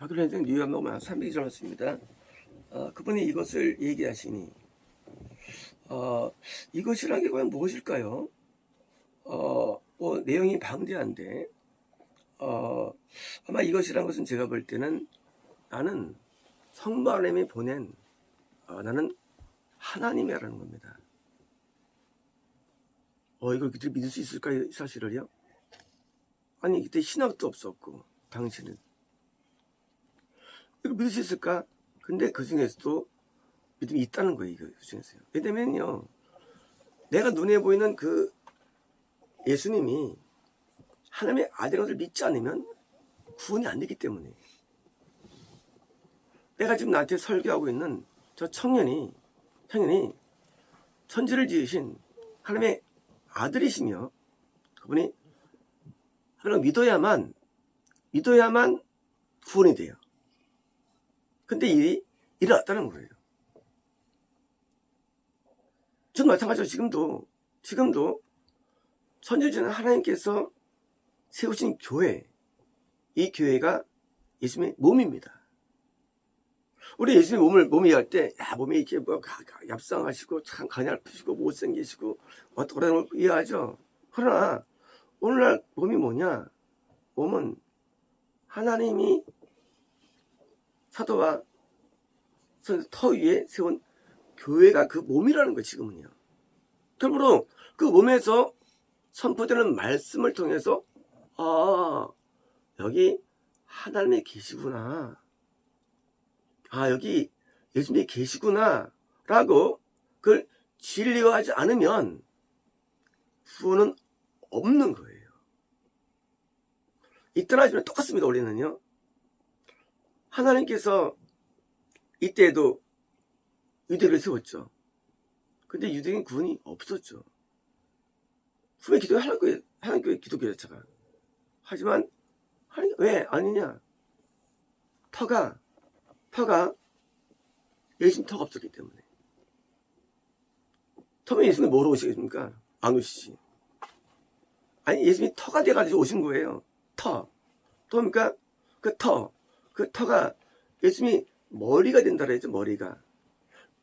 박근혜 대통령 뉴욕 300일 젊었습니다. 그분이 이것을 얘기하시니 이것이란 게 과연 무엇일까요? 내용이 방대한데 아마 이것이란 것은 제가 볼 때는 나는 성부 하나님이 보낸 나는 하나님이라는 겁니다. 이걸 그들이 믿을 수 있을까요? 이 사실을요? 아니 그때 신학도 없었고 당신은 이걸 믿을 수 있을까? 근데 그 중에서도 믿음이 있다는 거예요. 그 중에서요. 왜냐면요, 내가 눈에 보이는 그 예수님이 하나님의 아들인 것을 믿지 않으면 구원이 안 되기 때문에. 내가 지금 나한테 설교하고 있는 저 청년이 천지를 지으신 하나님의 아들이시며 그분이 하나님을 믿어야만 구원이 돼요. 근데 일이 일어났다는 거예요. 전 마찬가지로 지금도 천지를 하나님께서 세우신 교회, 이 교회가 예수님의 몸입니다. 우리 예수님의 몸이 이해할 때, 몸이 이렇게 얍상하시고, 참 가냘프시고, 못생기시고, 어떻게 이해하죠? 그러나, 오늘날 몸이 뭐냐? 몸은 하나님이 사도와 터 위에 세운 교회가 그 몸이라는 거예요, 지금은요. 그러므로 그 몸에서 선포되는 말씀을 통해서, 여기 하나님이 계시구나. 여기 예수님이 계시구나. 라고 그걸 진리화하지 않으면 구원은 없는 거예요. 이때나 똑같습니다, 우리는요. 하나님께서 이때에도 유대를 세웠죠. 근데 유대인 구원이 없었죠. 후에 기도가 하나님교회 기독교 자체가. 하지만 왜 아니냐? 터가 예수님 터가 없었기 때문에. 터면 예수님이 뭐로 오시겠습니까? 안 오시지. 아니 예수님이 터가 돼가지고 오신 거예요. 터니까 그 터가 예수님이 머리가 된다 그랬죠.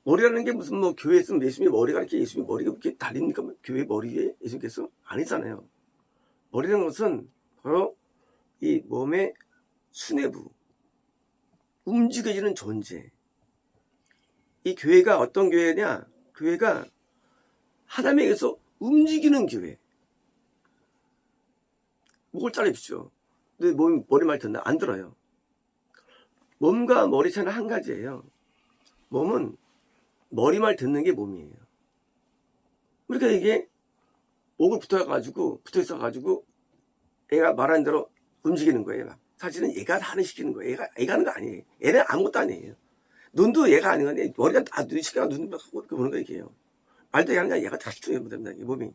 머리라는 게 무슨 교회에 있으면 예수님이 머리가 예수님이 머리가 이렇게 달립니까? 교회 머리에 예수님께서 아니잖아요. 머리라는 것은 바로 이 몸의 수뇌부, 움직여지는 존재. 이 교회가 어떤 교회냐? 교회가 하나님에게서 움직이는 교회. 목을 자르십시오. 근데 머리 말 듣나? 안 들어요. 몸과 머리 차이는 한 가지예요. 몸은 머리말 듣는 게 몸이에요. 그러니까 이게 목을 붙어 있어가지고 애가 말하는 대로 움직이는 거예요. 사실은 얘가 다 시키는 거예요. 애가 하는 거 아니에요. 애는 아무것도 아니에요. 눈도 얘가 아닌 건데 머리가 눈이 시켜가 눈 보는 거 얘기해요. 말도 얘가 하는 게 얘가 다 시키는 겁니다. 이 몸이.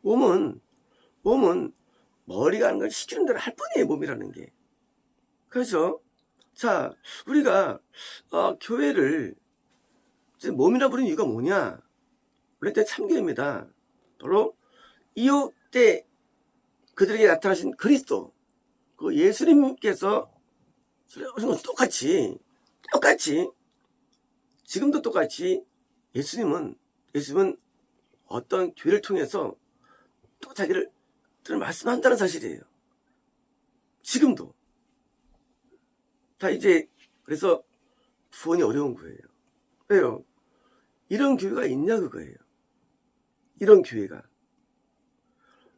몸은 머리가 하는 걸 시키는 대로 할 뿐이에요. 몸이라는 게. 그래서 자, 우리가 교회를 몸이라 부르는 이유가 뭐냐? 우리 때 참교회입니다. 바로 이후 때 그들에게 나타나신 그리스도, 그 예수님께서 똑같이 지금도 똑같이 예수님은 어떤 교회를 통해서 또 자기를 말씀한다는 사실이에요. 지금도. 자, 이제 그래서 구원이 어려운 거예요. 왜요? 이런 교회가 있냐 그거예요. 이런 교회가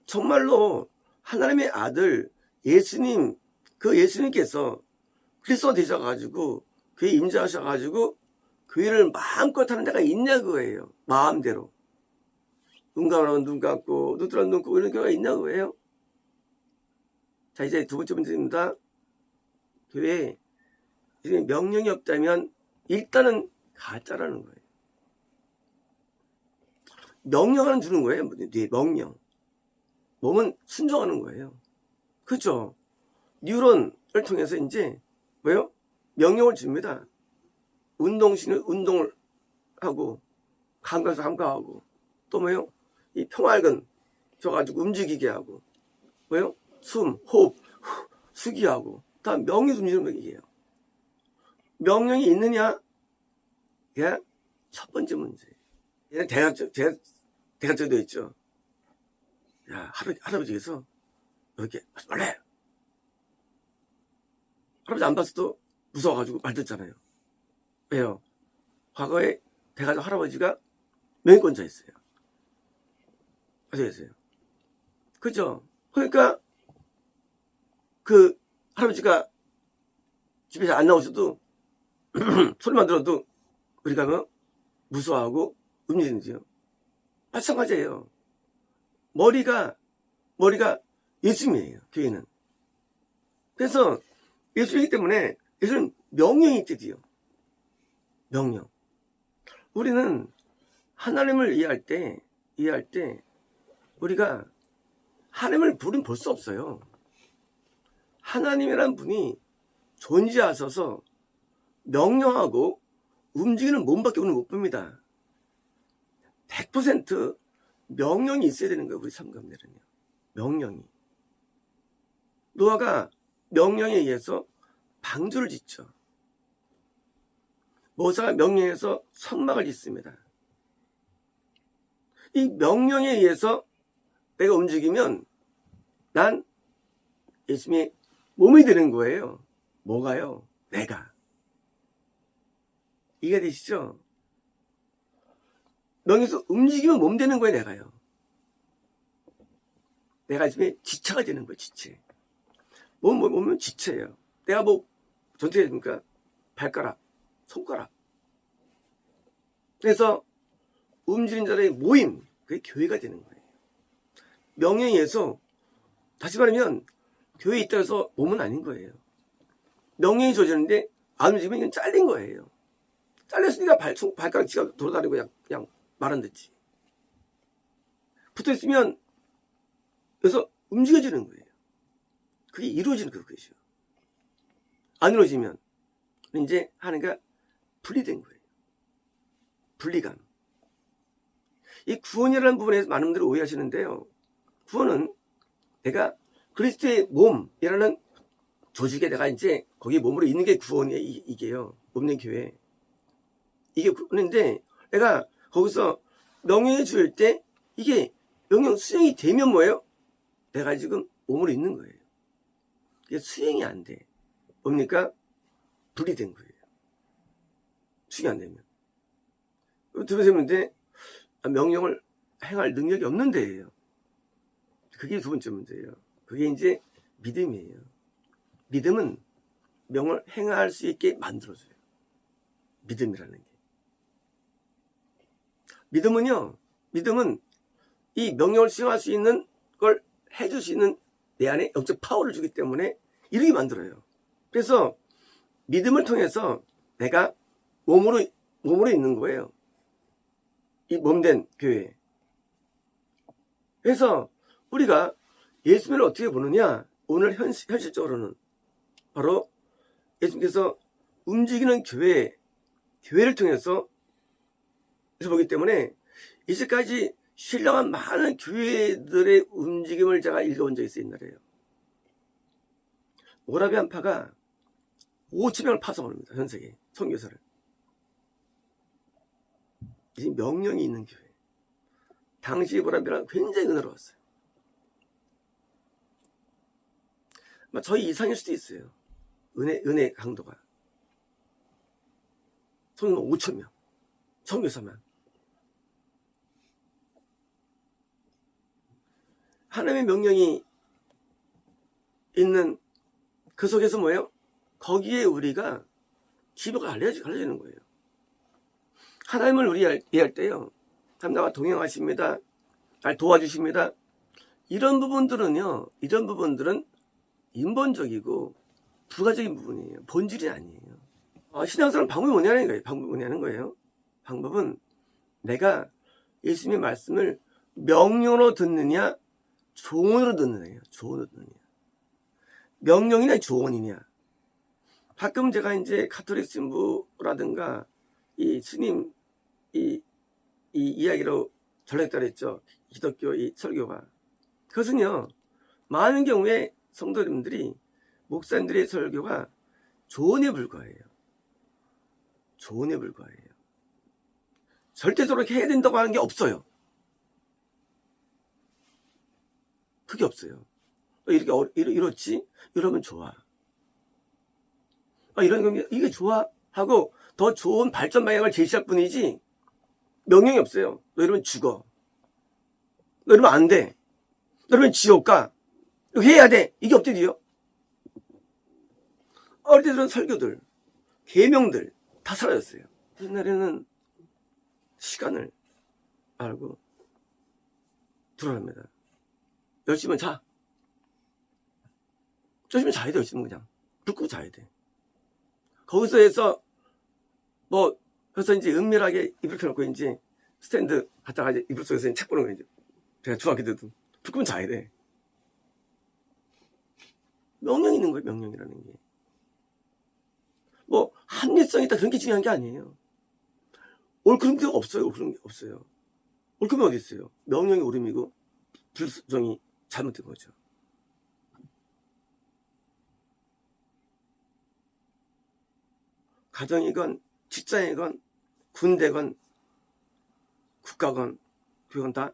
정말로 하나님의 아들 예수님, 그 예수님께서 그리스도가 되셔가지고 교회에 임재하셔가지고 교회를 마음껏 하는 데가 있냐 그거예요. 마음대로 눈 감으면 눈 감고 눈 뜨면 눈 감고 이런 교회가 있냐 그거예요. 자, 이제 두 번째 문제입니다. 교회에 명령이 없다면 일단은 가짜라는 거예요. 명령하는 주는 거예요. 명령. 몸은 순종하는 거예요. 그렇죠? 뉴런을 통해서 이제 뭐요? 명령을 줍니다. 운동신을 운동을 하고 감각에서 감각하고 또 뭐요? 이 평활근 줘가지고 움직이게 하고 뭐요? 숨, 호흡, 숙이하고 다 명령 움직이는 얘기예요. 명령이 있느냐? 예? 첫 번째 문제. 얘는 대가적도 있죠. 야, 할아버지께서 이렇게 하지 말래. 할아버지 안 봤어도 무서워가지고 말 듣잖아요. 왜요? 과거에 대가족 할아버지가 명예권자였어요. 아시겠어요? 그죠? 그러니까 그 할아버지가 집에서 안 나오셔도 소리만 들어도 우리가 뭐 무서워하고 움직이는지요. 마찬가지예요. 머리가 예수님이에요. 교회는. 그래서 예수이기 때문에 예수는 명령이 뜻이요. 명령. 우리는 하나님을 이해할 때 우리가 하나님을 부르면 볼 수 없어요. 하나님이란 분이 존재하셔서 명령하고 움직이는 몸밖에 우리는 못 봅니다. 100% 명령이 있어야 되는 거예요. 우리 삶 가운데는요. 명령이. 노아가 명령에 의해서 방주를 짓죠. 모세가 명령해서 성막을 짓습니다. 이 명령에 의해서 내가 움직이면 난 예수님의 몸이 되는 거예요. 뭐가요? 내가. 이해가 되시죠? 명령에서 움직이면 몸 되는 거예요. 내가요. 내가 예수님의 지체가 되는 거예요. 지체. 몸은 지체예요. 내가 뭐 전체에 됩니까? 발가락, 손가락. 그래서 움직이는 자들의 모임, 그게 교회가 되는 거예요. 명령에 의해서, 다시 말하면 교회에 있다 해서 몸은 아닌 거예요. 명령이 주어지는데 안 움직이면 이건 잘린 거예요. 잘렸으니까 발가락 지가 돌아다니고 그냥 말 안 듣지. 붙어있으면 그래서 움직여지는 거예요. 그게 이루어지는 것이죠. 안 이루어지면 이제 하나님과 분리된 거예요. 분리감. 이 구원이라는 부분에서 많은 분들이 오해하시는데요. 구원은 내가 그리스도의 몸이라는 조직에 내가 이제 거기 몸으로 있는 게 구원이에요. 이게요. 몸된 교회. 이게 구원인데 내가 거기서 명령해 줄 때 이게 명령 수행이 되면 뭐예요? 내가 지금 몸으로 있는 거예요. 이게 수행이 안 돼. 뭡니까? 분리된 거예요. 수행이 안 되면. 들으셨는데 명령을 행할 능력이 없는 데예요. 그게 두 번째 문제예요. 그게 이제 믿음이에요. 믿음은 명을 행할 수 있게 만들어줘요. 믿음이라는 게. 믿음은 이 명령을 수행할 수 있는 걸 해줄 수 있는 내 안에 영적 파워를 주기 때문에 이렇게 만들어요. 그래서 믿음을 통해서 내가 몸으로 있는 거예요. 이 몸된 교회에. 그래서 우리가 예수님을 어떻게 보느냐? 오늘 현실적으로는 바로 예수님께서 움직이는 교회를 통해서 보기 때문에 이제까지 신령한 많은 교회들의 움직임을 제가 읽어본 적이 있어요. 옛날에요. 오라비 한파가 5,000명을 파송합니다. 전 세계 선교사를. 이제 명령이 있는 교회. 당시 오라비는 굉장히 은혜로웠어요. 저희 이상일 수도 있어요. 은혜 강도가. 선교 5,000명. 선교사만. 하나님의 명령이 있는 그 속에서 뭐예요? 거기에 우리가 기도가 갈려지는 거예요. 하나님을 우리 이해할 때요. 나와 동행하십니다. 날 도와주십니다. 이런 부분들은 인본적이고 부가적인 부분이에요. 본질이 아니에요. 신앙생활은 방법이 뭐냐는 거예요. 방법은 내가 예수님의 말씀을 명령으로 듣느냐, 조언으로 듣느냐. 명령이냐, 조언이냐. 가끔 제가 이제 가톨릭 신부라든가 이 스님 이 이야기로 전했다 그랬죠. 기독교 이 설교가. 그것은요, 많은 경우에 성도님들이 목사님들의 설교가 조언에 불과해요. 조언에 불과해요. 절대적으로 이렇게 해야 된다고 하는 게 없어요. 그게 없어요. 이렇지? 이러면 좋아. 이런 거 이게 좋아? 하고 더 좋은 발전 방향을 제시할 뿐이지 명령이 없어요. 너 이러면 죽어. 너 이러면 안 돼. 너 이러면 지옥 가. 이거 해야 돼. 이게 없대요. 어릴 때 들은 설교들, 계명들 다 사라졌어요. 옛날에는 시간을 알고 들어갑니다. 열심히 자. 열심히 자야 돼. 열심히 그냥 불 끄고 자야 돼. 거기서 해서 그래서 이제 은밀하게 이불 켜놓고 이제 스탠드 갖다가 이제 이불 속에서 책 보는 거 이제 제가 중학교 때도 불 끄면 자야 돼. 명령이 있는 거예요. 명령이라는 게. 합리성이 있다 그런 게 중요한 게 아니에요. 옳은 게 없어요. 옳은 게 없어요. 옳은 게 어디 있어요? 명령이 옳음이고 불정이 잘못된 거죠. 가정이건 직장이건 군대건 국가건 그건 다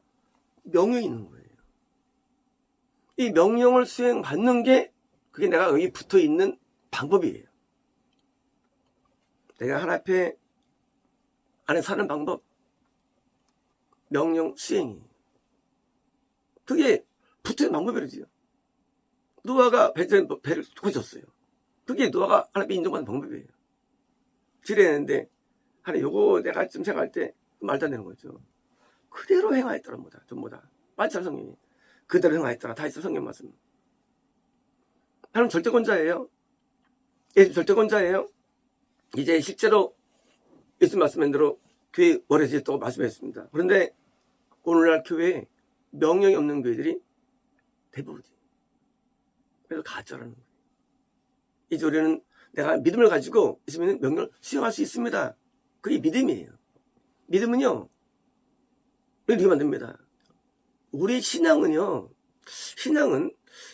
명령이 있는 거예요. 이 명령을 수행받는 게 그게 내가 여기 붙어 있는 방법이에요. 내가 하나님 안에 사는 방법, 명령 수행이에요. 그게 붙어 있는 방법이라지요. 노아가 배를 고쳤어요. 그게 노아가 하나님 인정받는 방법이에요. 지뢰했는데 하나님 요거 내가 좀 생각할 때 말도 안 되는 거죠. 그대로 행하였더라 뭐다 전부 다 마치 성경이 그대로 행하였더라 다 있어 성경 말씀. 하나님 절대권자예요. 예수 절대권자예요. 이제 실제로 예수 말씀한 대로 교회 월요일에 또 말씀했습니다. 그런데 오늘날 교회에 명령이 없는 교회들이 대부분이에요. 그래서 가짜라는 거예요. 이제 우리는 내가 믿음을 가지고 있으면 명령을 수행할 수 있습니다. 그게 믿음이에요. 믿음은요, 이렇게 만듭니다. 우리 신앙은요, 신앙은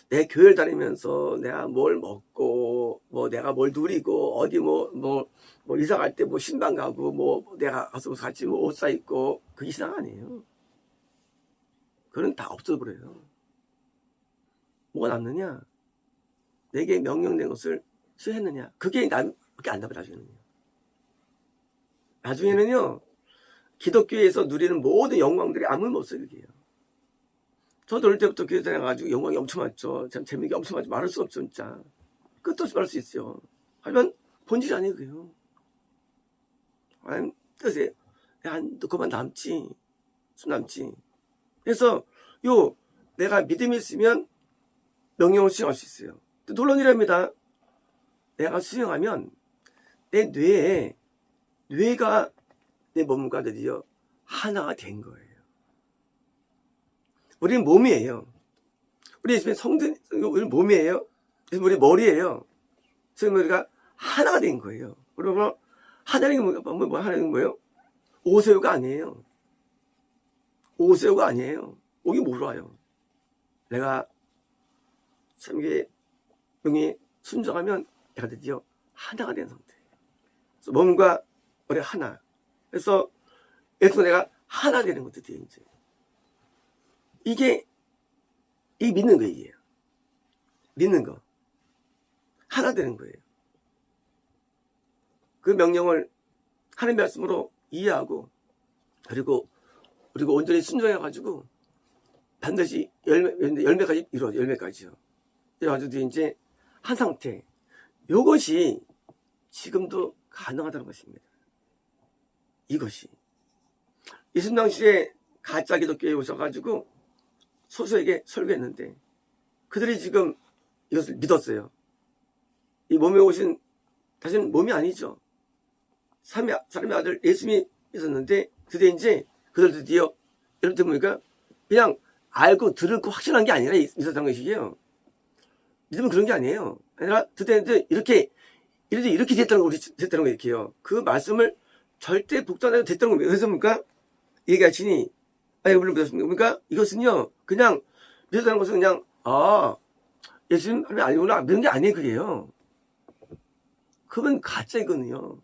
내 교회를 다니면서 내가 뭘 먹고, 내가 뭘 누리고, 어디 이사 갈 때 신방 가고, 내가 가서 같이 옷 사 입고, 그게 신앙 아니에요. 그건 다 없어버려요. 뭐가 남느냐? 내게 명령된 것을 수행했느냐? 그게 남밖에 안 남아, 나중에는요. 나중에는요, 기독교에서 누리는 모든 영광들이 아무것도 없어요, 그게요. 저도 어릴 때부터 교회 다녀가지고 영광이 엄청 많죠. 참 재미있는 게 엄청 많죠. 말할 수 없죠, 진짜. 끝도 없이 말할 수 있어요. 하지만 본질이 아니에요, 그게요. 아니, 뜻에, 너 그만 남지. 숨 남지. 그래서, 내가 믿음이 있으면 명령을 수행할 수 있어요. 놀라운 일입니다. 내가 수행하면 내 뇌가 내 몸과 드디어 하나가 된 거예요. 우리는 몸이에요. 우리 우리 몸이에요. 우리 머리예요. 그래서 우리가 하나가 된 거예요. 그러면 하나는 하나는 뭐예요? 오세요가 아니에요. 오세요가 아니에요. 오기 몰라요. 내가 참게 명이 순종하면 내가 드디어 하나가 된 상태예요. 그래서 몸과 머리 하나. 그래서 내가 하나 되는 것도 드디어 이제. 이게 믿는 거예요. 믿는 거. 하나 되는 거예요. 그 명령을 하나님 말씀으로 이해하고 그리고 온전히 순종해가지고 반드시 열매까지 이루어져. 열매까지요. 이래가지고 이제 한 상태. 이것이 지금도 가능하다는 것입니다. 이것이. 예수님 당시에 가짜 기독교에 오셔가지고 소수에게 설교했는데 그들이 지금 이것을 믿었어요. 이 몸에 오신 다시는 몸이 아니죠. 사람의 아들 예수님이 있었는데 드디어 그들 이런 보니까 그냥 알고 들었고 확신한 게 아니라 있었던 것이에요. 믿으면 그런 게 아니에요. 아니라 드디어 이렇게 됐다는 거 이렇게요. 그 말씀을 절대 복종하지 됐다는 겁니다. 그래서 뭡니까? 얘기하시니 물론 믿었습니다. 그러니까 이것은요 그냥 믿었다는 것은 그냥 예수님 하나님 아니구나 믿는 게 아니에요. 그게요. 그건 가짜이거든요.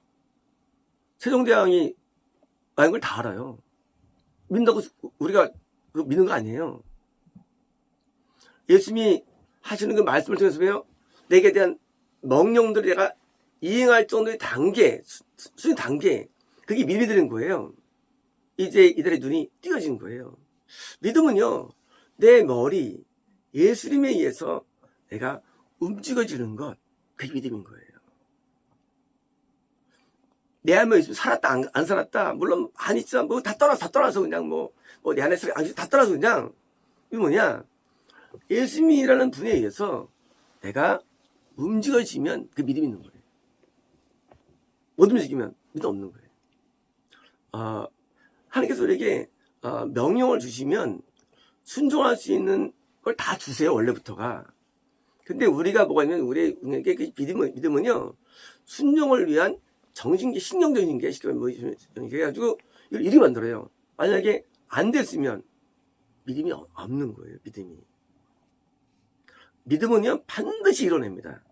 세종대왕이 많은 걸 다 알아요. 믿는다고 우리가 믿는 거 아니에요. 예수님이 하시는 그 말씀을 통해서 왜요? 내게 대한 명령들을 내가 이행할 정도의 단계, 수준 단계, 그게 믿음이 되는 거예요. 이제 이들의 눈이 띄어진 거예요. 믿음은요, 내 머리, 예수님에 의해서 내가 움직여지는 것, 그게 믿음인 거예요. 내 안에 예수님 살았다, 안 살았다, 물론 많이 있지만, 뭐 다 떠나서 그냥 내 안에 다 떠나서 그냥, 이게 뭐냐? 예수님이라는 분에 의해서 내가 움직여지면 그 믿음이 있는 거예요. 못 움직이면 믿음 없는 거예요. 하나님께서 우리에게 명령을 주시면 순종할 수 있는 걸 다 주세요, 원래부터가. 근데 우리가 뭐가 있냐면 우리에게 그 믿음은요, 순종을 위한 정신계, 신경적인 게 해가지고 이걸 이리 만들어요. 만약에 안 됐으면 믿음이 없는 거예요, 믿음이. 믿음은요, 반드시 이뤄냅니다.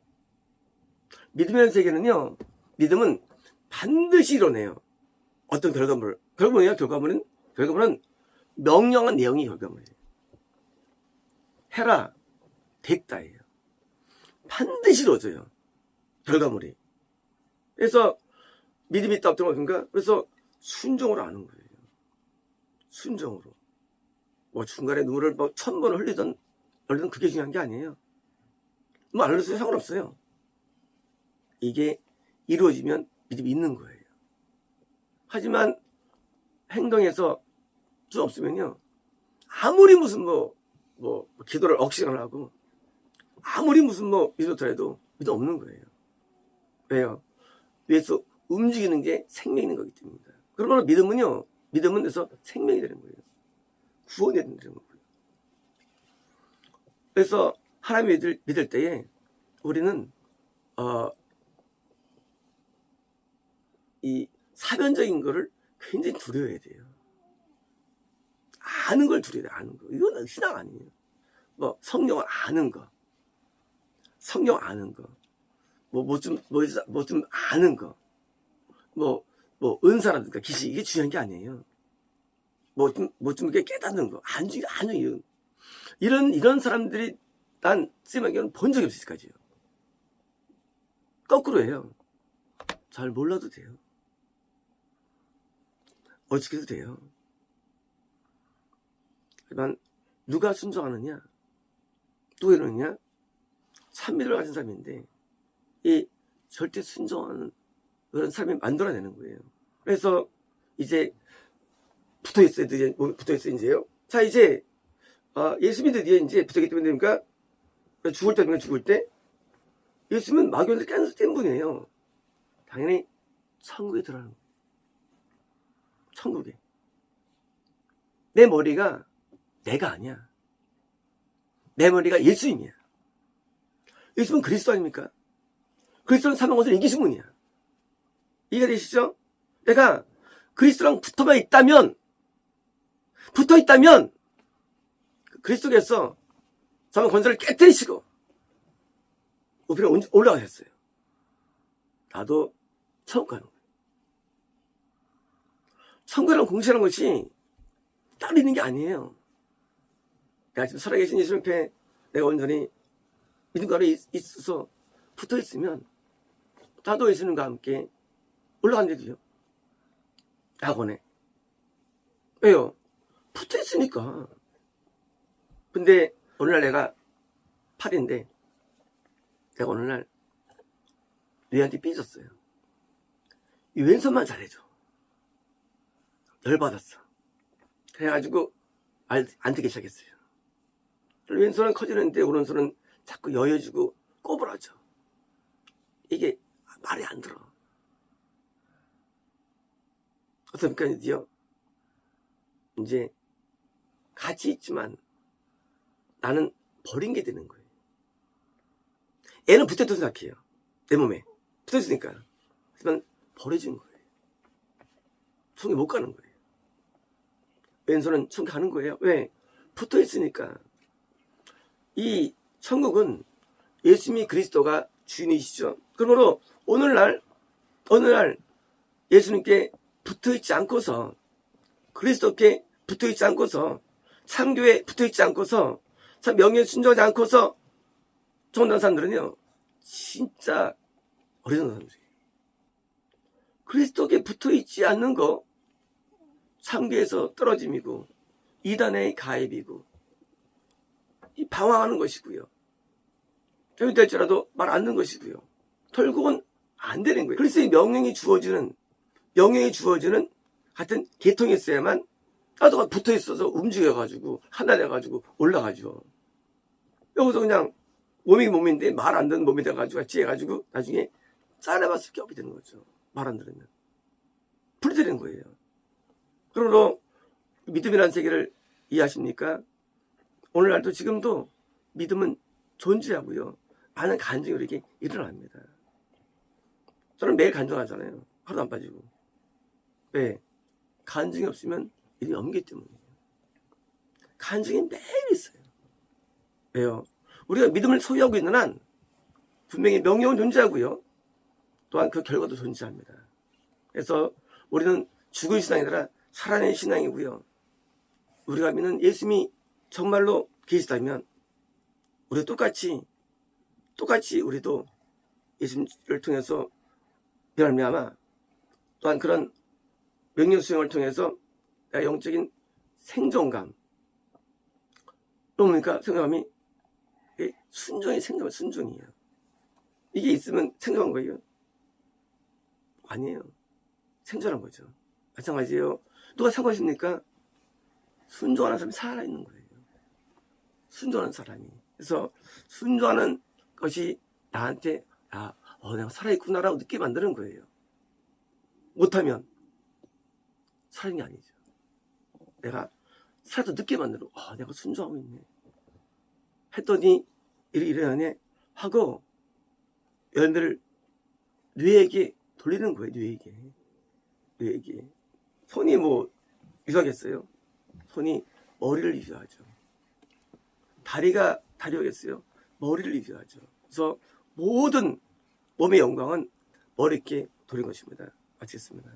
믿음이라는 세계는요, 믿음은 반드시 이뤄내요. 어떤 결과물을. 결과물은 명령한 내용이 결과물이에요. 해라, 됐다예요. 반드시 이루어져요, 결과물이. 그래서 믿음이 있다 없다 그러니까 그래서 순종으로 하는 거예요. 순종으로. 중간에 눈물을 1000번 흘리던 그게 중요한 게 아니에요. 안 흘려도 상관없어요. 이게 이루어지면 믿음이 있는 거예요. 하지만 행동에서 좀 없으면요, 아무리 무슨 기도를 억지를 하고 아무리 무슨 믿음 더라도 믿음 없는 거예요. 왜요? 위에서 움직이는 게 생명이 있는 거기 때문입니다. 그러면 믿음은 그래서 생명이 되는 거예요. 구원이 되는 거고요. 그래서 하나님을 믿을 때에 우리는 이 사변적인 거를 굉장히 두려워해야 돼요. 아는 걸 두려워해야 돼요. 아는 거. 이건 신앙 아니에요. 성령을 아는 거. 성령 아는 거. 뭐 좀 아는 거. 은사라든가 기시, 이게 중요한 게 아니에요. 좀 이렇게 깨닫는 거. 아니요. 이런 사람들이 난 쌤에게는 본 적이 없을 까지요. 거꾸로 해요. 잘 몰라도 돼요. 어떻게 해도 돼요. 하지만 누가 순종하느냐? 누가 이러느냐? 찬미를 가진 사람인데 이 절대 순종하는 그런 사람이 만들어내는 거예요. 그래서 이제 붙어있어요. 이제요. 자, 이제 예수 믿은 뒤에 이제 붙었기 때문에 그러니까 죽을 때 예수님은 마귀를 깬 분이에요. 당연히 천국에 들어가는 거예요. 천국에. 내 머리가 내가 아니야. 내 머리가 예수님이야. 예수님은 그리스도 아닙니까? 그리스도는 사망 것을 이기신 분이야. 이해가 되시죠? 내가 그리스도랑 붙어 있다면 그리스도께서 사망 권세를 깨뜨리시고 우편에 올라가셨어요. 나도 천국 가는 거예요. 천국이라는 공시라는 것이 따로 있는 게 아니에요. 내가 지금 살아계신 예수 옆에 내가 온전히 믿음과 안에 있어서 붙어 있으면 나도 예수님과 함께 올라간대도요. 낙원에. 왜요? 붙어 있으니까. 근데 오늘날 내가 8인데 내가 오늘날 너희한테 삐졌어요. 이 왼손만 잘해줘. 열받았어. 그래가지고 안 되기 시작했어요. 왼손은 커지는데 오른손은 자꾸 여여주고 꼬부라져. 이게 말이 안 들어. 어떻습니까? 이제 같이 있지만 나는 버린 게 되는 거예요. 애는 붙었다고 생각해요. 내 몸에 붙어있으니까. 하지만 버려진 거예요. 천국에 못 가는 거예요. 왼손은 천국 가는 거예요. 왜? 붙어있으니까. 이 천국은 예수님이 그리스도가 주인이시죠. 그러므로 어느 날 예수님께 붙어있지 않고서, 그리스도께 붙어있지 않고서, 참교에 붙어있지 않고서, 참 명예에 순종하지 않고서 정당한 사람들은요, 진짜 어리석은 사람들이에요. 그리스도께 붙어있지 않는 거, 참교에서 떨어짐이고, 이단의 가입이고, 이 방황하는 것이고요. 좀 될지라도 말 안 듣는 것이고요. 결국은 안 되는 거예요. 그리스도의 명령이 주어지는 같은 계통이 있어야만 나도 붙어 있어서 움직여가지고 하나 돼가지고 올라가죠. 여기서 그냥 몸인데 말 안 듣는 몸이 돼가지고 같이 해가지고 나중에 짜내봤을 수밖에 없게 되는 거죠. 말 안 들으면 불들이는 거예요. 그러므로 믿음이라는 세계를 이해하십니까? 오늘날도 지금도 믿음은 존재하고요. 많은 간증이 이렇게 일어납니다. 저는 매일 간증하잖아요. 하루도 안 빠지고. 왜? 간증이 없으면 일이 없기 때문이에요. 간증이 매일 있어요. 왜요? 우리가 믿음을 소유하고 있는 한 분명히 명령은 존재하고요. 또한 그 결과도 존재합니다. 그래서 우리는 죽은 신앙이 아니라 살아낸 신앙이고요. 우리가 믿는 예수님이 정말로 계시다면 우리도 똑같이 우리도 예수님을 통해서 말미암아 또한 그런 명령 수행을 통해서 영적인 생존감, 그러니까 생존감이 순종이 순종이에요. 이게 있으면 생존한 거예요? 아니에요. 생존한 거죠. 마찬가지예요. 누가 사과하십니까? 순종하는 사람이 살아있는 거예요. 순종하는 사람이. 그래서 순종하는 것이 나한테 내가 살아있구나라고 느끼게 만드는 거예요. 못하면 살아있는 게 아니죠. 내가 살아도 느끼게 만들고 내가 순종하고 있네 했더니 이러네 하고 열매를 뇌에게 돌리는 거예요. 뇌에게. 손이 뭐 유사하겠어요? 손이 머리를 유사하죠. 다리가 다리겠어요? 머리를 유사하죠. 그래서 모든 몸의 영광은 머리께 돌린 것입니다. 마치겠습니다.